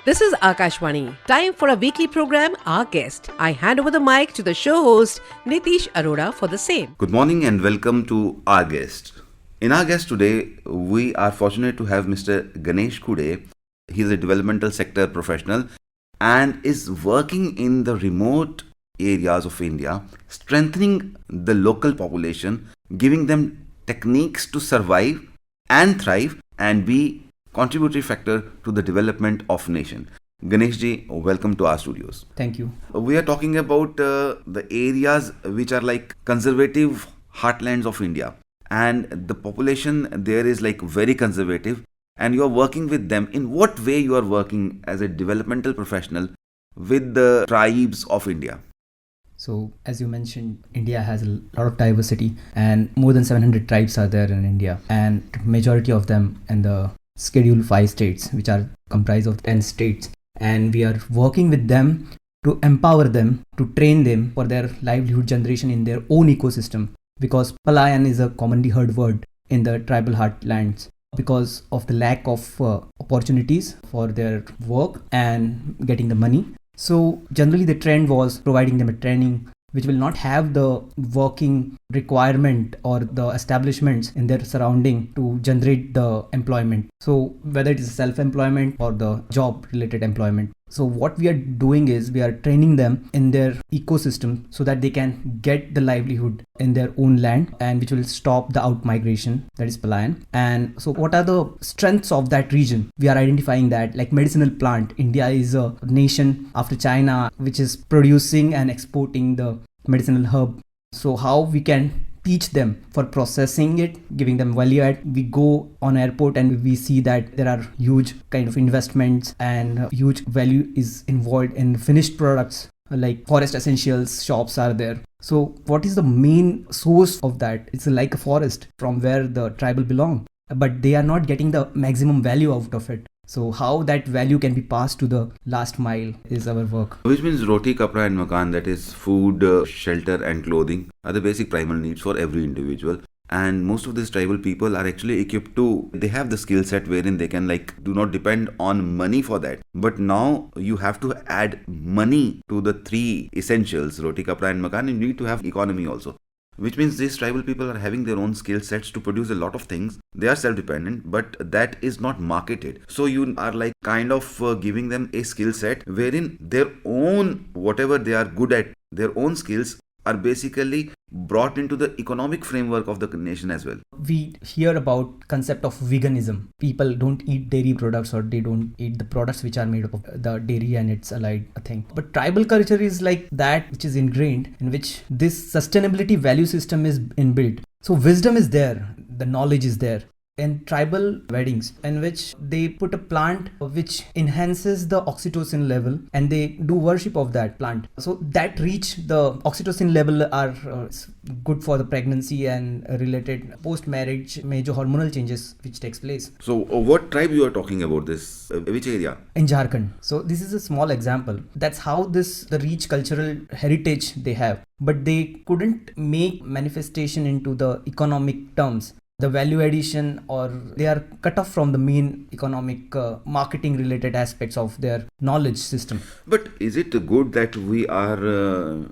This is Akashvani. Time for a weekly program, Our Guest. I hand over the mic to the show host, Nitish Arora, for the same. Good morning and welcome to Our Guest. In Our Guest today, we are fortunate to have Mr. Ganesh Khude. He is a developmental sector professional and is working in the remote areas of India, strengthening the local population, giving them techniques to survive and thrive and be contributory factor to the development of nation. Ganesh ji, welcome to our studios. Thank you. We are talking about the areas which are like conservative heartlands of India, and the population there is like very conservative, and you are working with them. In what way you are working as a developmental professional with the tribes of India? So, as you mentioned, India has a lot of diversity and more than 700 tribes are there in India, and majority of them in the Schedule 5 states, which are comprised of 10 states. And we are working with them to empower them, to train them for their livelihood generation in their own ecosystem. Because Palayan is a commonly heard word in the tribal heartlands because of the lack of opportunities for their work and getting the money. So generally the trend was providing them a training which will not have the working requirement or the establishments in their surrounding to generate the employment. So whether it is self-employment or the job related employment. So what we are doing is we are training them in their ecosystem so that they can get the livelihood in their own land, and which will stop the out migration, that is Palayan. And so what are the strengths of that region? We are identifying that like medicinal plant, India is a nation after China which is producing and exporting the medicinal herb. So how we can teach them for processing it, giving them value add. We go on airport and we see that there are huge kind of investments and huge value is involved in finished products, like forest essentials shops are there. So what is the main source of that? It's like a forest from where the tribal belong, but they are not getting the maximum value out of it. So how that value can be passed to the last mile is our work. Which means roti, kapra and makan, that is food, shelter and clothing are the basic primal needs for every individual. And most of these tribal people are actually equipped to, they have the skill set wherein they can do not depend on money for that. But now you have to add money to the three essentials, roti, kapra and makan, and you need to have economy also. Which means these tribal people are having their own skill sets to produce a lot of things. They are self-dependent, but that is not marketed. So you are kind of giving them a skill set wherein their own, whatever they are good at, their own skills are basically brought into the economic framework of the nation as well. We hear about concept of veganism. People don't eat dairy products or they don't eat the products which are made up of the dairy and its allied thing. But tribal culture is like that which is ingrained, in which this sustainability value system is inbuilt. So wisdom is there, the knowledge is there. In tribal weddings, in which they put a plant which enhances the oxytocin level and they do worship of that plant. So that reach the oxytocin level are good for the pregnancy and related post-marriage major hormonal changes which takes place. So what tribe you are talking about this? Which area? In Jharkhand. So this is a small example. That's how the rich cultural heritage they have. But they couldn't make manifestation into the economic terms. The value addition, or they are cut off from the main economic marketing related aspects of their knowledge system. But is it good that we are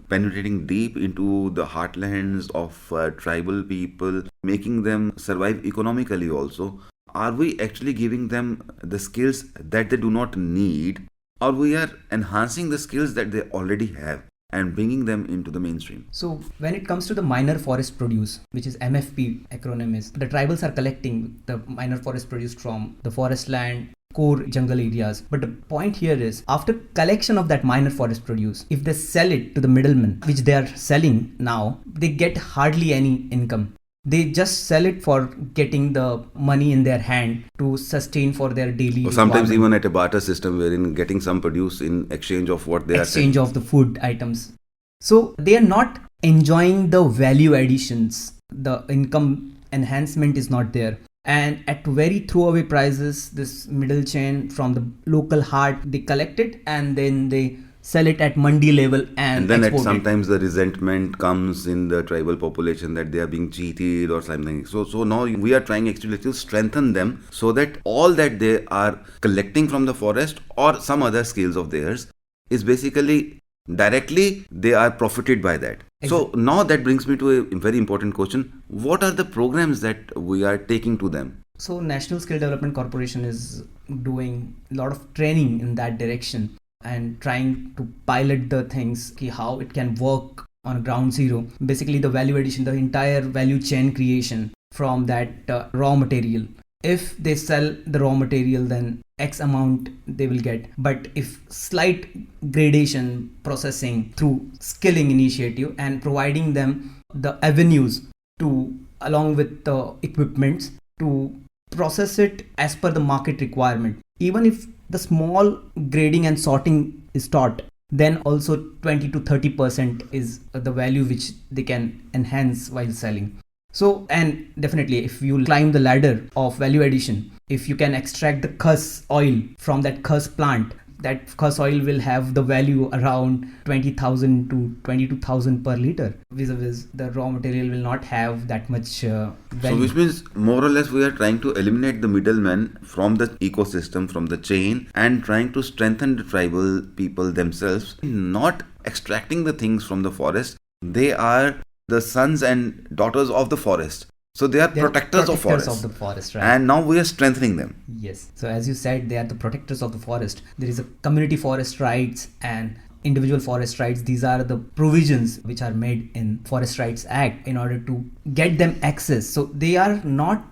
penetrating deep into the heartlands of tribal people, making them survive economically also? Are we actually giving them the skills that they do not need, or we are enhancing the skills that they already have and bringing them into the mainstream? So when it comes to the minor forest produce, which is MFP acronym is, the tribals are collecting the minor forest produce from the forest land, core jungle areas. But the point here is, after collection of that minor forest produce, if they sell it to the middlemen, which they are selling now, they get hardly any income. They just sell it for getting the money in their hand to sustain for their daily or sometimes even at a barter system wherein getting some produce in exchange of what they exchange of the food items. So they are not enjoying the value additions. The income enhancement is not there. And at very throwaway prices, this middle chain from the local heart, they collect it and then they sell it at mandi level And and then export it. sometimes the resentment comes in the tribal population that they are being cheated or something. So now we are trying actually to strengthen them so that all that they are collecting from the forest or some other skills of theirs is basically directly they are profited by that. So now that brings me to a very important question. What are the programs that we are taking to them? So National Skill Development Corporation is doing a lot of training in that direction and trying to pilot the things, how it can work on ground zero. Basically the value addition, the entire value chain creation from that raw material. If they sell the raw material, then X amount they will get. But if slight gradation processing through skilling initiative and providing them the avenues to, along with the equipments, to process it as per the market requirement. Even if the small grading and sorting is taught, then also 20 to 30% is the value which they can enhance while selling. So, and definitely if you climb the ladder of value addition, if you can extract the khus oil from that khus plant, that khus oil will have the value around 20,000 to 22,000 per liter. Vis-a-vis the raw material will not have that much value. So which means more or less we are trying to eliminate the middleman from the ecosystem, from the chain, and trying to strengthen the tribal people themselves, not extracting the things from the forest. They are the sons and daughters of the forest. So they are protectors of the forest, right? And now we are strengthening them. Yes. So as you said, they are the protectors of the forest. There is a community forest rights and individual forest rights. These are the provisions which are made in Forest Rights Act in order to get them access. So they are not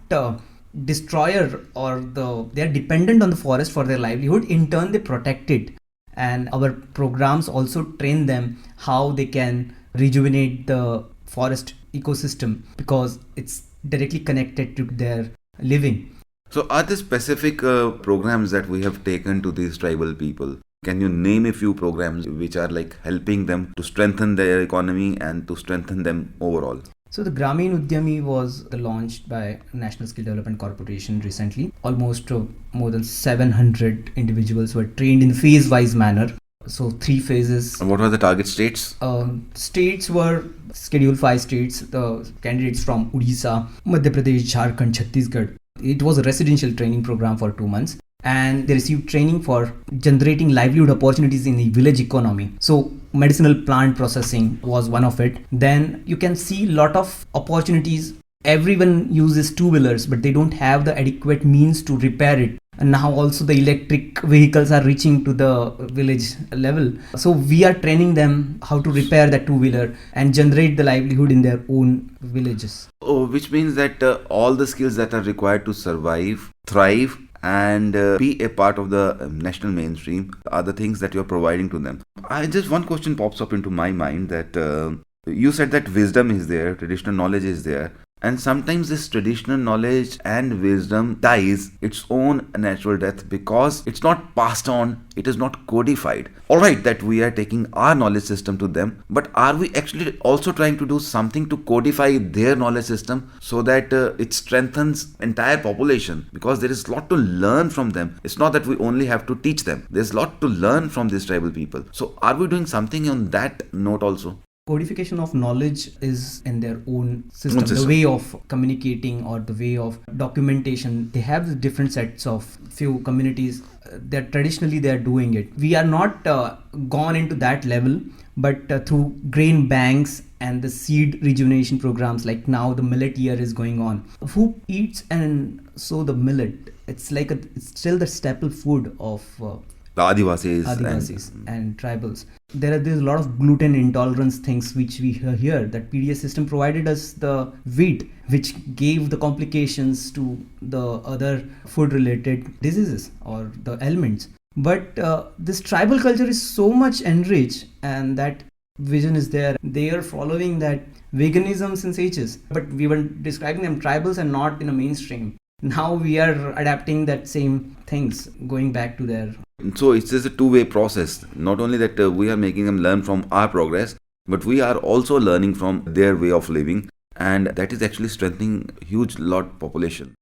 destroyer or they are dependent on the forest for their livelihood. In turn, they protect it. And our programs also train them how they can rejuvenate the forest ecosystem because it's directly connected to their living. So are there specific programs that we have taken to these tribal people? Can you name a few programs which are like helping them to strengthen their economy and to strengthen them overall? So the Gramin Udyami was launched by National Skill Development Corporation recently. Almost more than 700 individuals were trained in phase-wise manner. So 3 phases. And what were the target states? States were Schedule 5 states, the candidates from Odisha, Madhya Pradesh, Jharkhand, Chhattisgarh. It was a residential training program for 2 months and they received training for generating livelihood opportunities in the village economy. So medicinal plant processing was one of it. Then you can see a lot of opportunities. Everyone uses 2-wheelers, but they don't have the adequate means to repair it. And now also the electric vehicles are reaching to the village level. So we are training them how to repair that 2-wheeler and generate the livelihood in their own villages. Oh, which means that all the skills that are required to survive, thrive, and be a part of the national mainstream are the things that you're providing to them. Just one question pops up into my mind that you said that wisdom is there, traditional knowledge is there. And sometimes this traditional knowledge and wisdom dies its own natural death because it's not passed on, it is not codified. Alright, that we are taking our knowledge system to them, but are we actually also trying to do something to codify their knowledge system so that it strengthens entire population? Because there is a lot to learn from them. It's not that we only have to teach them. There's a lot to learn from these tribal people. So are we doing something on that note also? Codification of knowledge is in their own system. The way of communicating or the way of documentation, they have the different sets of few communities that traditionally they are doing it. We are not gone into that level, but through grain banks and the seed rejuvenation programs, like now the millet year is going on. Who eats and sow the millet? It's like it's still the staple food of the Adivasis and tribals. There's a lot of gluten intolerance things which we hear that PDS system provided us the wheat which gave the complications to the other food related diseases or the ailments. But this tribal culture is so much enriched and that vision is there. They are following that veganism since ages, but we were describing them tribals and not in a mainstream. Now we are adapting that same things, going back to their... So it's just a two-way process. Not only that we are making them learn from our progress, but we are also learning from their way of living, and that is actually strengthening huge lot population.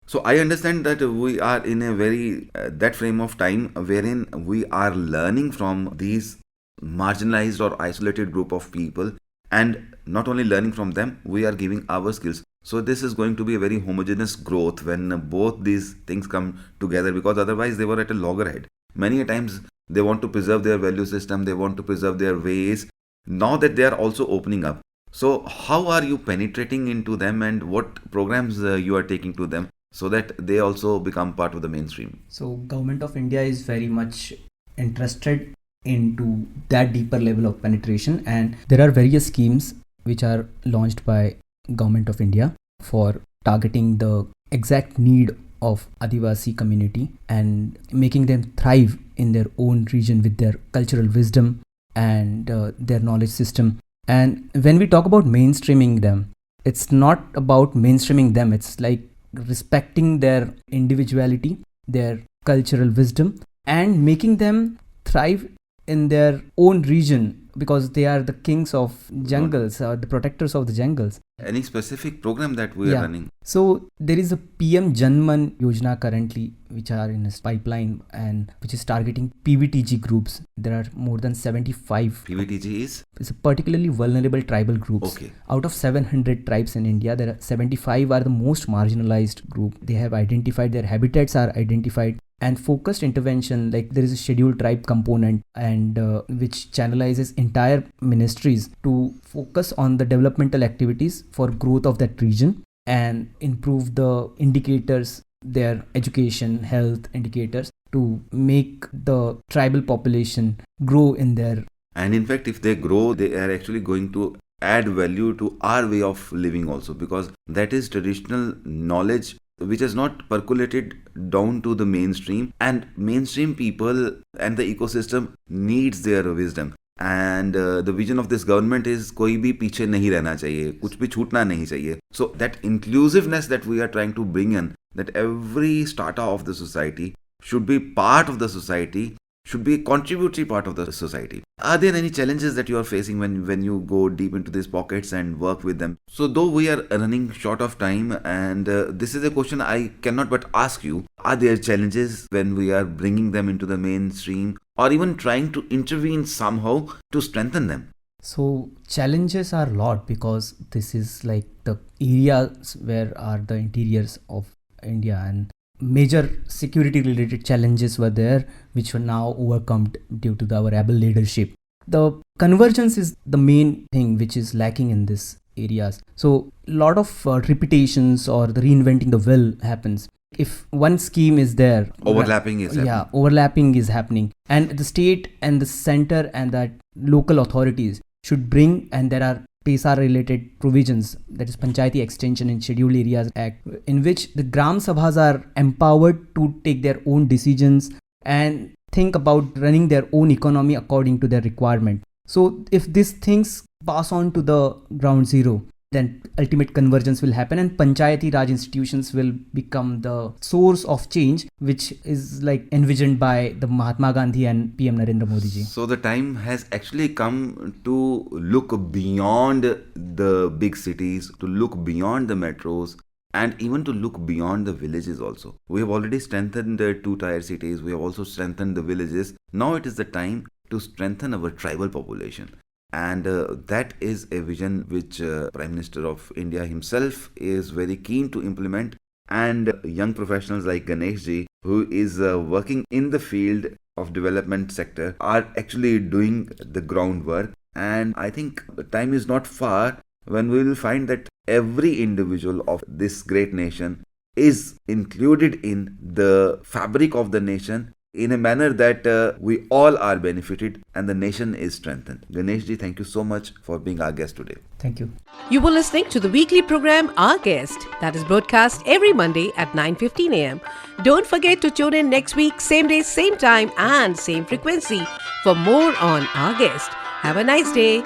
So I understand that we are in a very that frame of time wherein we are learning from these marginalized or isolated group of people, and not only learning from them, we are giving our skills. So this is going to be a very homogeneous growth when both these things come together, because otherwise they were at a loggerhead. Many a times they want to preserve their value system, they want to preserve their ways. Now that they are also opening up, so how are you penetrating into them, and what programs you are taking to them so that they also become part of the mainstream? So Government of India is very much interested into that deeper level of penetration, and there are various schemes which are launched by Government of India for targeting the exact need of Adivasi community and making them thrive in their own region with their cultural wisdom and their knowledge system. And when we talk about mainstreaming them, it's not about mainstreaming them, it's like respecting their individuality, their cultural wisdom, and making them thrive in their own region, because they are the kings of jungles, or the protectors of the jungles. Any specific program that we are running? So there is a PM Janman Yojana currently which are in its pipeline, and which is targeting PVTG groups. There are more than 75. PVTG is? It's a particularly vulnerable tribal groups. Okay. Out of 700 tribes in India, there are 75 are the most marginalized group. They have identified, their habitats are identified, and focused intervention, like there is a scheduled tribe component, and which channelizes entire ministries to focus on the developmental activities for growth of that region and improve the indicators, their education, health indicators, to make the tribal population grow in their. And in fact, if they grow, they are actually going to add value to our way of living also, because that is traditional knowledge which has not percolated down to the mainstream, and mainstream people and the ecosystem needs their wisdom. And the vision of this government is कोई भी पीछे नहीं रहना चाहिए, कुछ भी छूटना नहीं चाहिए. So that inclusiveness that we are trying to bring in, that every strata of the society should be part of the society, should be a contributory part of the society. Are there any challenges that you are facing when you go deep into these pockets and work with them? So though we are running short of time, and this is a question I cannot but ask you, are there challenges when we are bringing them into the mainstream, or even trying to intervene somehow to strengthen them? So challenges are a lot, because this is like the areas where are the interiors of India, and major security related challenges were there, which were now overcome due to our able leadership. The convergence is the main thing which is lacking in these areas. So a lot of repetitions or the reinventing the wheel happens. If one scheme is there, overlapping is happening. Yeah, overlapping is happening, and the state and the center and the local authorities should bring, and there are PESA related provisions, that is Panchayati Extension in Scheduled Areas Act, in which the Gram Sabhas are empowered to take their own decisions and think about running their own economy according to their requirement. So if these things pass on to the ground zero, then ultimate convergence will happen, and Panchayati Raj institutions will become the source of change, which is like envisioned by the Mahatma Gandhi and PM Narendra Modi ji. So the time has actually come to look beyond the big cities, to look beyond the metros, and even to look beyond the villages also. We have already strengthened the 2-tier cities, we have also strengthened the villages. Now it is the time to strengthen our tribal population. And that is a vision which Prime Minister of India himself is very keen to implement. And young professionals like Ganesh ji, who is working in the field of development sector, are actually doing the groundwork. And I think the time is not far when we will find that every individual of this great nation is included in the fabric of the nation, in a manner that we all are benefited and the nation is strengthened. Ganesh ji, thank you so much for being our guest today. Thank you. You were listening to the weekly program Our Guest, that is broadcast every Monday at 9:15 a.m. Don't forget to tune in next week, same day, same time and same frequency for more on Our Guest. Have a nice day.